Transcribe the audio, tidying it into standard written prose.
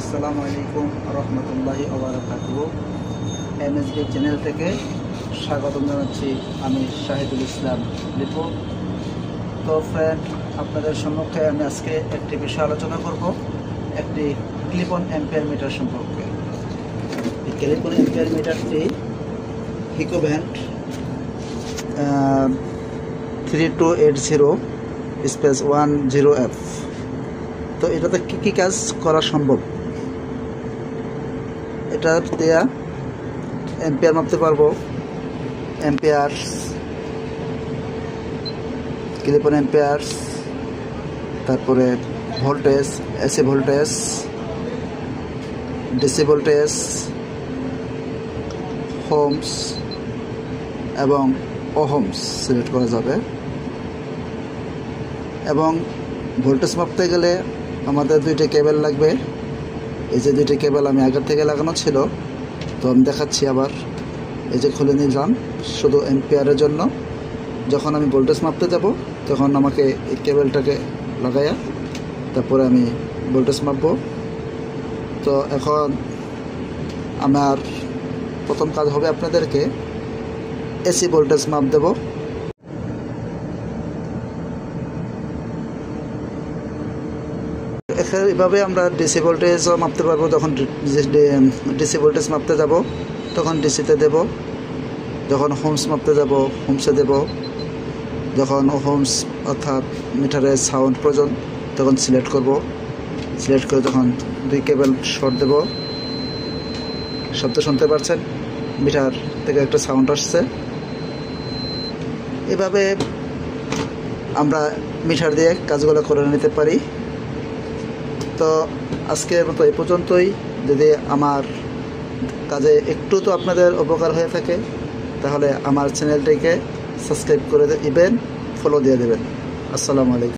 আসসালামু আলাইকুম রহমতুল্লাহি ওবারাকাতুহু। এমএসডি চ্যানেল থেকে স্বাগতম জানাচ্ছি। আমি শাহিদুল ইসলাম লিপু। তো ফ্রেন্ড, আপনাদের সম্মুখে আমি আজকে একটি বিষয় আলোচনা করব, একটি ক্লিপ অন অ্যাম্পিয়ার মিটার সম্পর্কে। এই ক্লিপ অন অ্যাম্পিয়ার মিটারটি হিকোভ্যান্ট 3280-10F। তো এটাতে কী কাজ করা সম্ভব? এটা দেয়া অ্যাম্পিয়ার মাপতে পারবো, অ্যাম্পিয়ার্স, ক্লিপ অন অ্যাম্পিয়ার্স, তারপরে voltage, AC voltage, DC voltage, ohms এবং ওহমস সিলেক্ট করা যাবে। এবং ভোল্টেজ মাপতে গেলে আমাদের দুইটি কেবল লাগবে। এই যে দুইটি কেবল আমি আগের থেকে লাগানো ছিল, তো আমি দেখাচ্ছি আবার। এই যে খুলে নিলাম শুধু অ্যাম্পিয়ারের জন্য। যখন আমি ভোল্টেজ মাপতে যাব তখন আমাকে এই কেবলটাকে লাগাইয়া তারপরে আমি ভোল্টেজ মাপবো। তো এখন আমার প্রথম কাজ হবে আপনাদেরকে এসি ভোল্টেজ মাপ দেব। এভাবে আমরা ডিসি ভোল্টেজও মাপতে পারবো। যখন ডিসি ভোল্টেজ মাপতে যাব তখন ডিসিতে দেব, যখন হোমস মাপতে যাব হোমসে দেব, যখন হোমস অর্থাৎ মিটারের সাউন্ড প্রয়োজন তখন সিলেক্ট করব। সিলেক্ট করে যখন দুই কেবল শর্ট দেব, শব্দ শুনতে পারছেন, মিটার থেকে একটা সাউন্ড আসছে। এভাবে আমরা মিটার দিয়ে কাজগুলো করে নিতে পারি। তো আজকের মতো এই পর্যন্তই। যদি আমার কাজে একটু তো আপনাদের উপকার হয়ে থাকে তাহলে আমার চ্যানেলটিকে সাবস্ক্রাইব করে দিবেন, ফলো দিয়ে দেবেন। আসসালামু আলাইকুম।